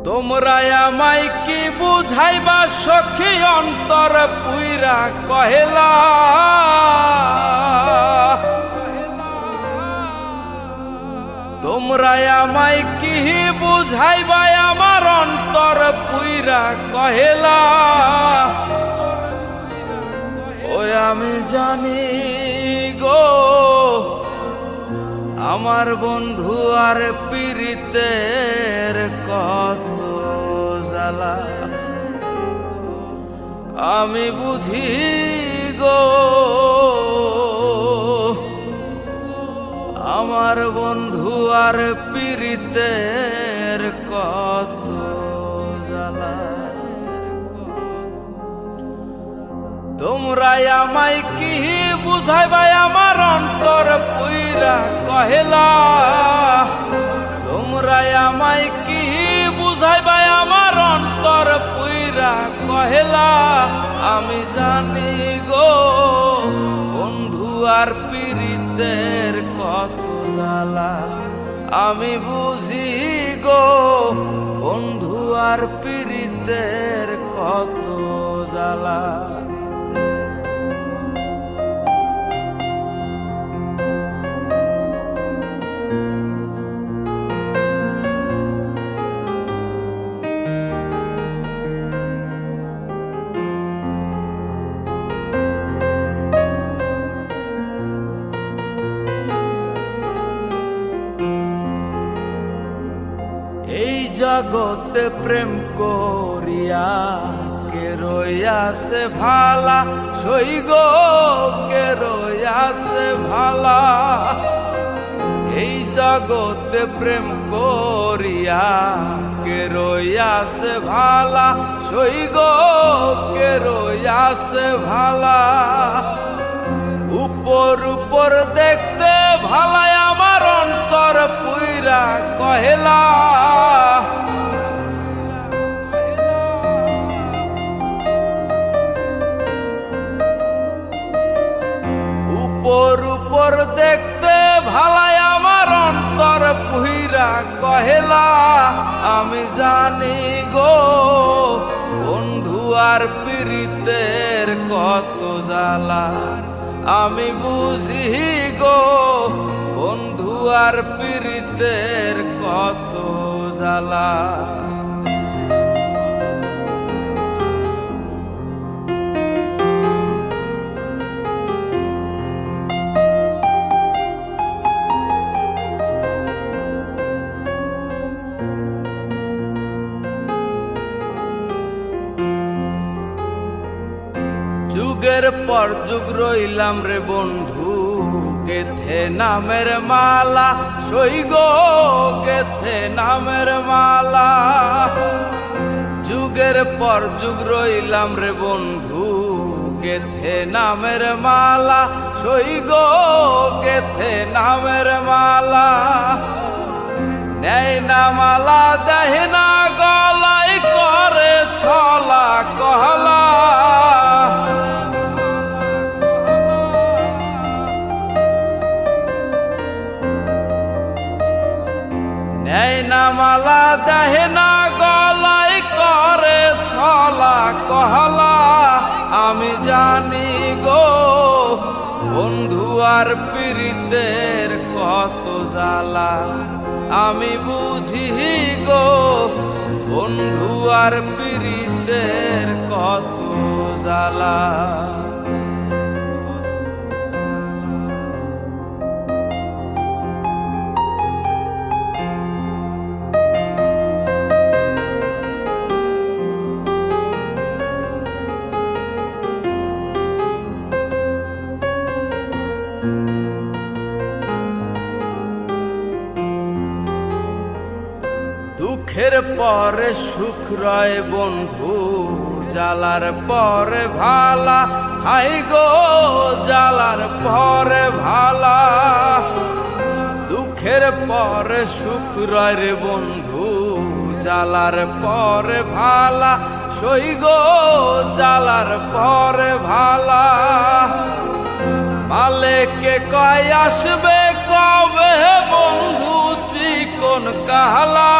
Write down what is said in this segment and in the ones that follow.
তোমরা আমায় কি বুঝাইবা সখী অন্তর পুইরা কহেলা। তোমরা আমায় কি বুঝাইবা আমার অন্তর পুইরা কহেলা। ওই আমি জানি গো আমার বন্ধু আর পীড়িতের কত জ্বালা। আমি বুঝি গো আমার বন্ধু আর পীড়িতের কত জ্বালা। তোমরা আমায় কি বুঝাইবা আমার অন্তর পুইরা কহেলা। তোমরা আমায় কি বুঝাইবা আমার অন্তর পুইরা কহেলা। আমি জানি গো বন্ধু আর পীড়িতের কত জ্বালা। আমি বুঝি গো বন্ধু আর পীড়িতের কত জ্বালা। এই জগতে প্রেম করিয়া কে রইয়াছে ভালা। সই গো কে রইয়াছে ভালা। এই জগতে প্রেম করিয়া কে রইয়াছে ভালা। সই গো কে রইয়াছে ভালা। উপর উপর দেখতে ভালাই আমার অন্তর পুইরা কহেলা। উপর উপর দেখতে ভালাই আমার অন্তর পুইরা কহেলা। আমি জানি গো বন্ধু আর পীড়িতের কত জ্বালা। আমি বুঝি গো বন্ধু আর পীড়িতের কত জ্বালা। যুগের পর যুগ রইলাম রে বন্ধু গেথে নামের মালা। সই গো গেথে নামের মালা। যুগের পর যুগ রইলাম রে বন্ধু গেথে নামের মালা। সই গো গেথে নামের মালা। নেয় না মালা দেহ না গলায় করে ছলা কহলা। নেয় না মালা দেহ না গলায় করে ছলা কহলা। আমি জানি গো বন্ধু আর পীড়িতের কত জ্বালা। আমি বুঝি গো বন্ধু আর পীড়িতের কত জ্বালা। দুঃখের পরে সুখ রয় বন্ধু জ্বালার পরে ভালা। হাই গো জ্বালার পরে ভালা। দুঃখের পরে সুখ রয় রে বন্ধু জ্বালার পরে ভালা। সই গো জ্বালার পরে ভালা। মালেকে কয় আসবে কবে বন্ধু চিকন কাহলা।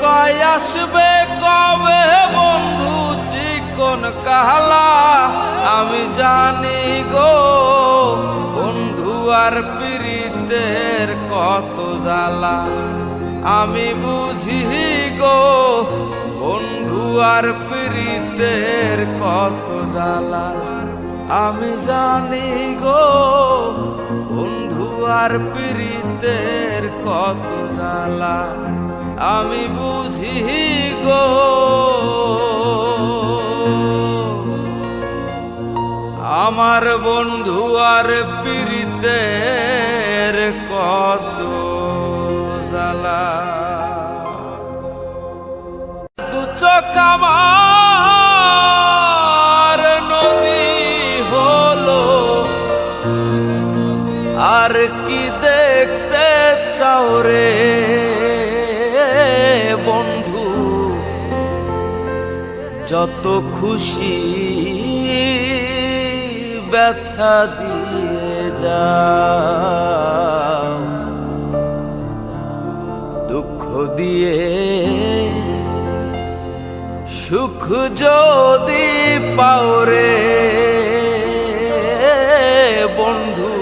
কয় আসবে কবে বন্ধু চিকন কালা, আমি জানি গো বন্ধু আর পীড়িতের কত জ্বালা, আমি বুঝি গো বন্ধু আর পীড়িতের কত জ্বালা, আমি জানি গো বন্ধু আর পীড়িতের কত জ্বালা, আমি বুঝি গো। আমার বন্ধু আর পীড়িতের কত জ্বালা। দু চোখ আমার নদী হলো, আর কি দেখতে চাও রে বন্ধু, যত খুশি ব্যথা দিয়ে যাও, দুঃখ দিয়ে সুখ যদি পাও রে বন্ধু,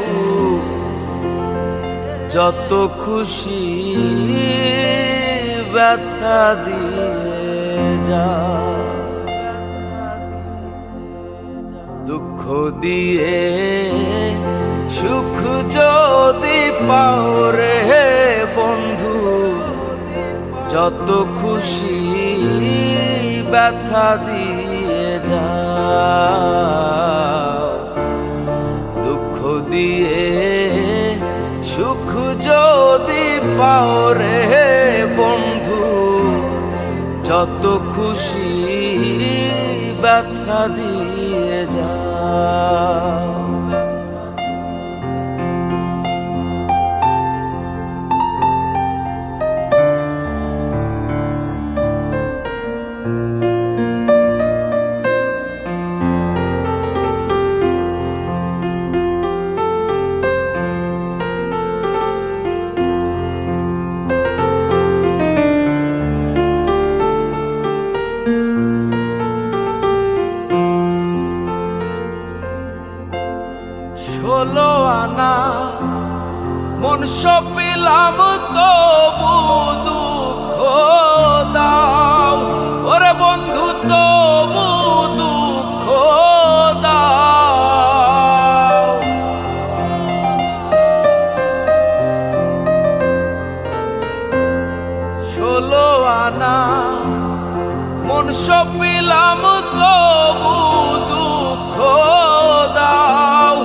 যত খুশি ব্যথা দিয়ে যাও, দুঃখ দিয়ে সুখ যদি পাও রে বন্ধু, যত খুশি ব্যথা দিয়ে যাও, দুঃখ দিয়ে সুখ যদি পাও রে বন্ধু, যত খুশি ব্যথা দিয়ে যাও। ষোলো আনা মন সপিলাম তবু দুঃখ দাও, ওরে বন্ধু তবু দুঃখ দাও। ষোলো আনা মন সপিলাম তবু দুঃখ দাও,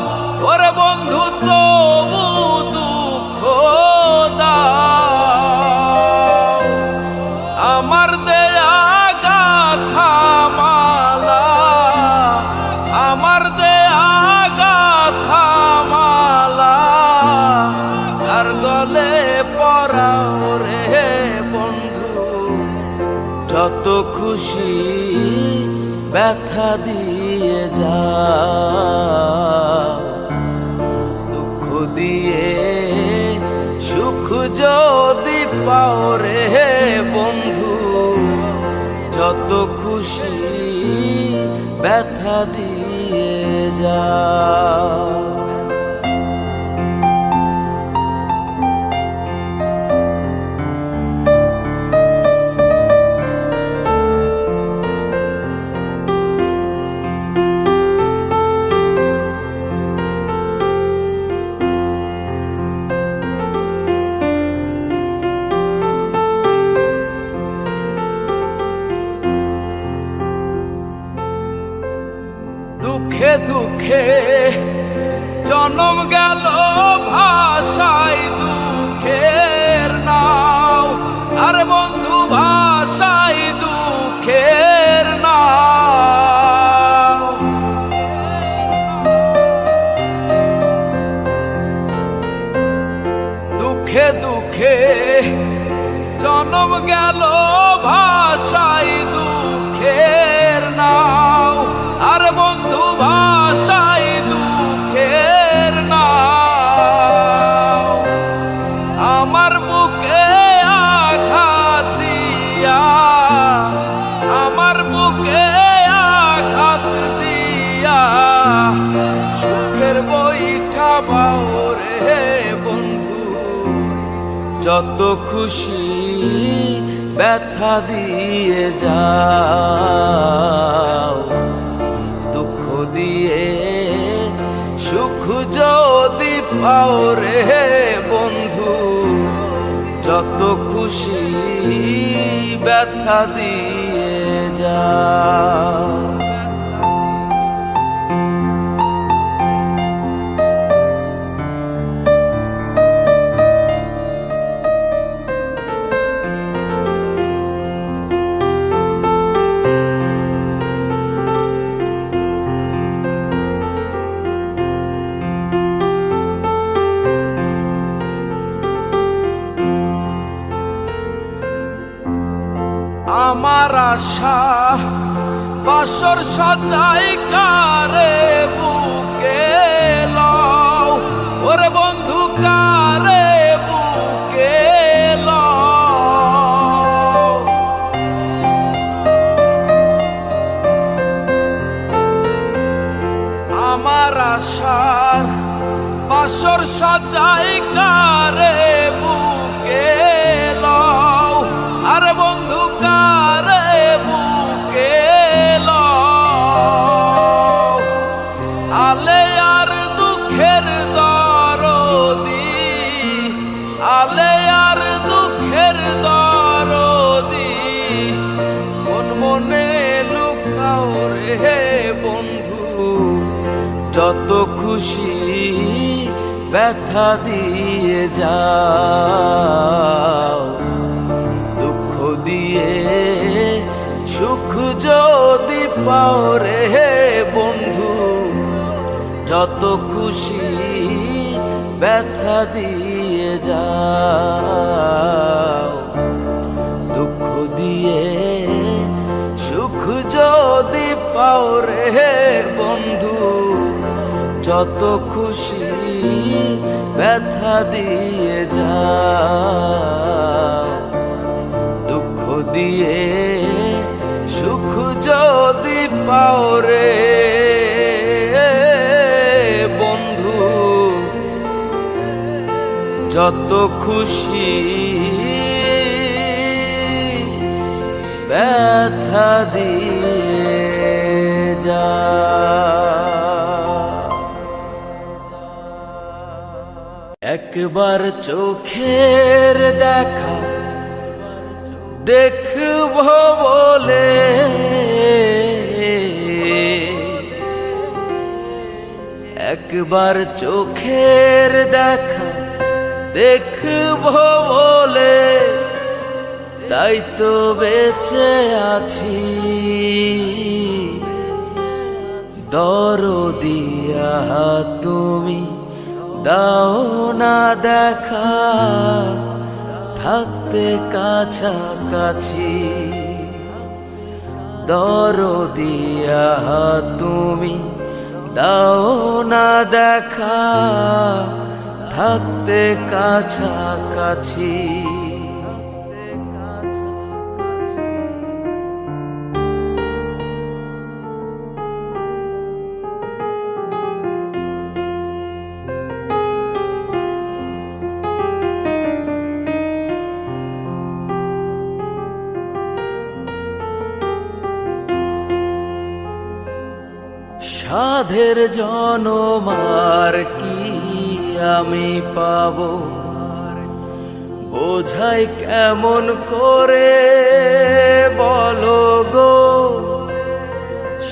ওরে বন্ধু তবু দুঃখ দাও। আমার দেয়া গাথা মালা, আমার দেয়া গাথা মালা, আর গলে পরাও রে বন্ধু, যত খুশি ব্যথা দিয়ে যাও, দুঃখ দিয়ে সুখ যদি পাও রে বন্ধু, যত খুশি ব্যথা দিয়ে যাও। দুঃখে দুঃখে জনম গেল ভাষায় দুঃখের নাও, আর বন্ধু ভাষায় দুঃখের নাও। দুঃখে দুঃখে জনম গেল ভাষায় দুঃখের নাও, আর বন্ধু ভাষায় দুঃখের নাও। আমার বুকে আঘাত সুখের বইটা বাও রে বন্ধু, যত খুশি ব্যথা দিয়ে যাও, দুঃখ দিয়ে সুখ যদি পাও রে বন্ধু, যত খুশি ব্যথা দিয়ে যাও। আমার আশা বাসর সাজাই কারে বুকে লও, ওরে বন্ধু কারে বুকে লও। আমার আশার বাসর সাজাই কারে বুকে লও, আরে বন্ধু কারে বুকে লও। আলে আর দুঃখের দরদি, আলে আর দুঃখের দরদি, কোন মনে লুকাও রে বন্ধু, যত খুশি ব্যথা দিয়ে যাও, দুঃখ দিয়ে সুখ যদি পাও রে বন্ধু, যত খুশি ব্যথা দিয়ে যাও, দুঃখ দিয়ে সুখ যদি পাও রে বন্ধু, যত খুশি ব্যথা দিয়ে যাও, দুঃখ দিয়ে সুখ যদি পাও রে বন্ধু, যত খুশি ব্যথা দিয়ে যাও। একবার চোখের দেখা দেখব বলে, একবার চোখের দেখা দেখব বলে, তাই তো বেঁচে আছি। দরদিয়া তুমি দাও না দেখা, থাকতে কাছাকাছি। দরদিয়া তুমি দাও না দেখা, থাকতে কাছাকাছি। সাধের জনমার কি আমি পাবো, বোঝাই কেমন করে বলো গো।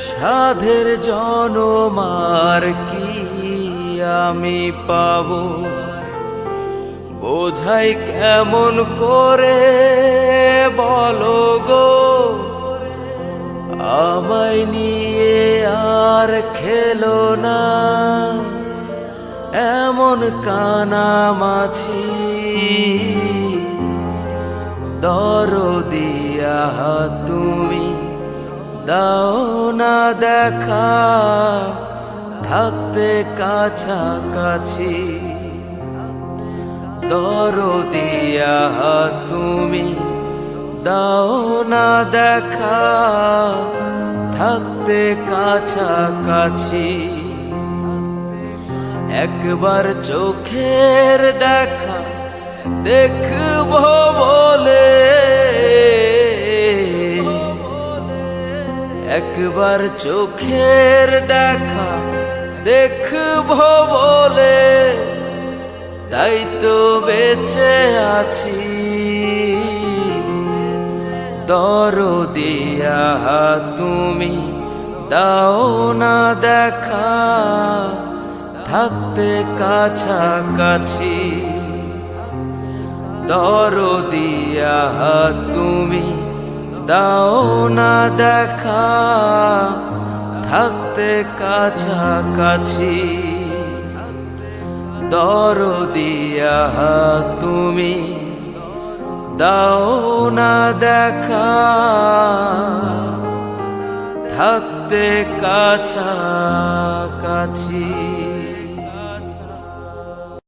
সাধের জনমার কি আমি পাবো, বোঝাই কেমন করে বলো গো। আমায় নিয়ে আর খেলো না এমন কানামাছি। দরদিয়া তুমি দাও না দেখা, থাকতে কাছাকাছি। দরদিয়া তুমি দাও না দেখা, থাকতে কাছাকাছি। একবার চোখের দেখা দেখবো বলে, একবার চোখের দেখা দেখবো বলে, তাই তো বেঁচে আছি। দরদিয়া তুমি দাও না দেখা, থাকতে কাছাকাছি। দরদিয়া তুমি দাও না দেখা, থাকতে কাছাকাছি। দরদিয়া তুমি দাও না দেখা, থাকতে কাছাকাছি।